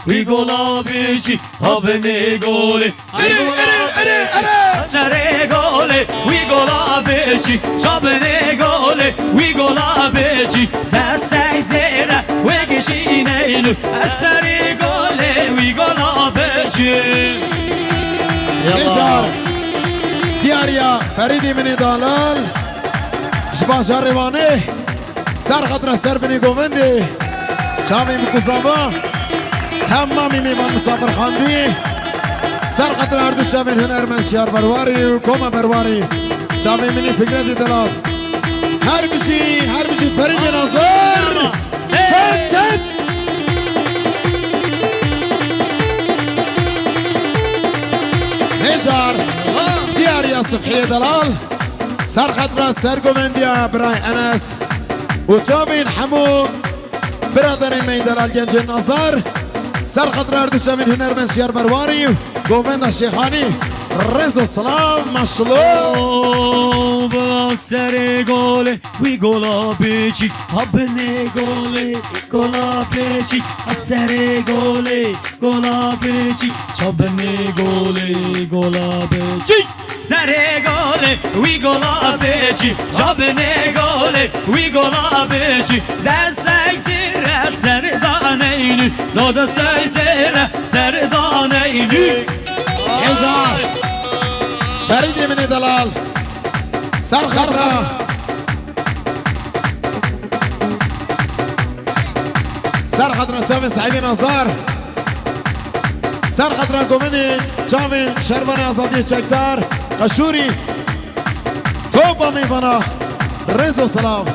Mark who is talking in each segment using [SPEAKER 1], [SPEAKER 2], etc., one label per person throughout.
[SPEAKER 1] وی گلابیچی آبنه گله سر گله وی گلابیچی شابنه گله وی گلابیچی دسته زیره و گشینه سر گله وی گلابیچی
[SPEAKER 2] يشار دياريا فريدي من دالال جبا جاريواني سر خطرة سر بني قومندي شامي مكوزاما تمامي ميمان مسافر خاندي سر خطرة اردو شامي هنر من شيار برواري وكوما برواري شامي مني فكرة دلال هر بشي فريدي ناظر چند هجار دياريا صبحية دلال سر خطرة سر قومنديا براي أنس وتومين حمو برادرين مين دلال جنج النظر سر خطرة أردوشا من هنر من شيار برواري قومندا الشيخاني رزو السلام مشلو
[SPEAKER 1] سر گله وی گلابیچی آبنه گله گلابیچی سر گله گلابیچی چابنه گله گلابیچی سر گله وی گلابیچی چابنه گله وی گلابیچی دستای زیره سر دانینی دو دستای زیره سر دانینی
[SPEAKER 2] هجار فريدي من دلال سر خطرة سر خطرة جامن سعيد نظار سر خطرة قومني جامن شربان آزادي چكدار قشوري توبا ميفانا رزو سلام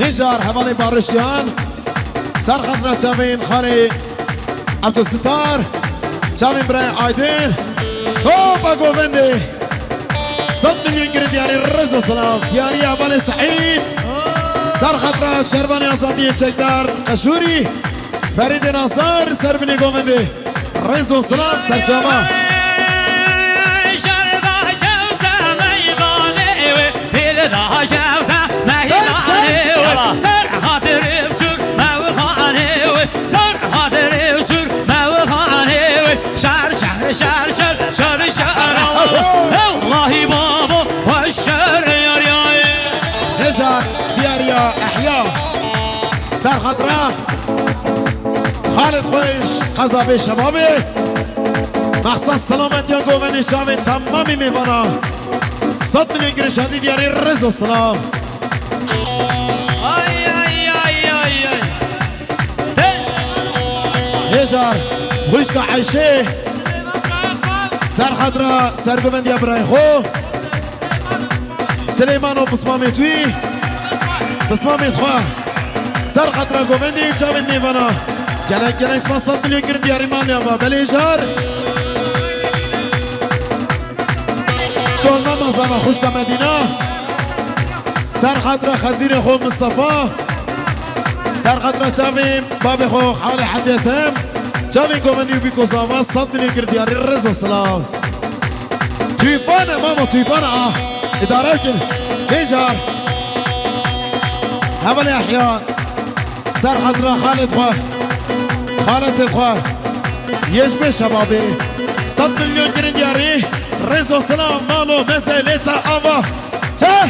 [SPEAKER 2] هجار حوالي بارشيان سر خطرة جامن خالي عبد الستار جامن براي عايدين توبا قومندي 100 مليون جنيه دياري رزو سلام دياري عبالي سعيد سر خطرة شرباني آزادي چكدار قشوري فريد ناصر سربني قومندي رزو سلام سرشاما
[SPEAKER 1] شر والله بابا والشر يا رياي
[SPEAKER 2] هجر دياريا احياء سر خطرة خالد خويش قذابي شبابي مخصص سلامت يا قومني شامي تمامي ميوانا 100 مليون جنيه شادي دياري رزو سلام
[SPEAKER 1] اي اي اي اي اي
[SPEAKER 2] هجر خوشكا عيشي سر خضرا سر قومندي برايخو سليمانو بصمامي توي بصمامي خوا سر خضرا قومندي جامن ميوانا جلك اسمه 100 مليون جنيه دياري مال يابا بلي هجر دون ماما زما خوشكا مدينة سر خضرا خزيني خو مصطفى سر خضرا شامي بابي خو حالي حاجتهم جامي قومندي وبيكو زما 100 مليون جنيه دياري رزو سلام تيفانا ماما تيفانا إدارة هجر هبل أحياء سر خضرا خالد خوا خالد الخوا يشبه شبابي 100 مليون جنيه دياري رزو سلام مالو مسألة أبا چه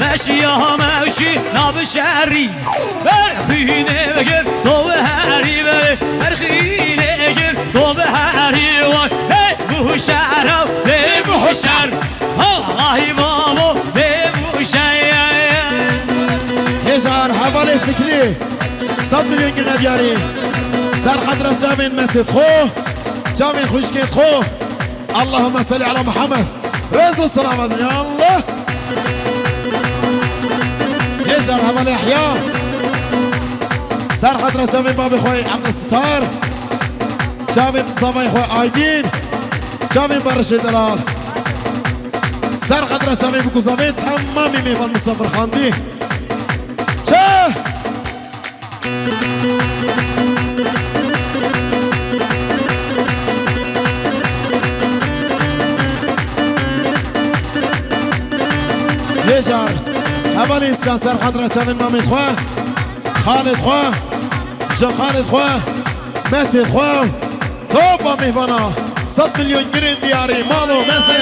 [SPEAKER 1] ماشي يا ماشي نابشاري برخيني بقر طوب هاري برخيني بقر طوب هاري بوشارة بوشار والله بابا بوشار
[SPEAKER 2] هجر حوالي فكري 100 مليون جنيه دياري سر خضرة جامين متت خو جامين خوشكيت خو اللهم صل على محمد رزو السلام يا الله هجر حوالي احياء سر خضرة جامين بابي خوي عبد الستار جامين صباي خوي عايدين جامين برش دلال سر خضرة جامين بكو زامين تمامي ميفان مصفر خاندي چه هجار اولی اسکان سر خطره چاوین مامید خواه خالد خواه جا خالد خواه مهتد خواه توبا میوانا 100 میلیون گرین دیاری مالو مثل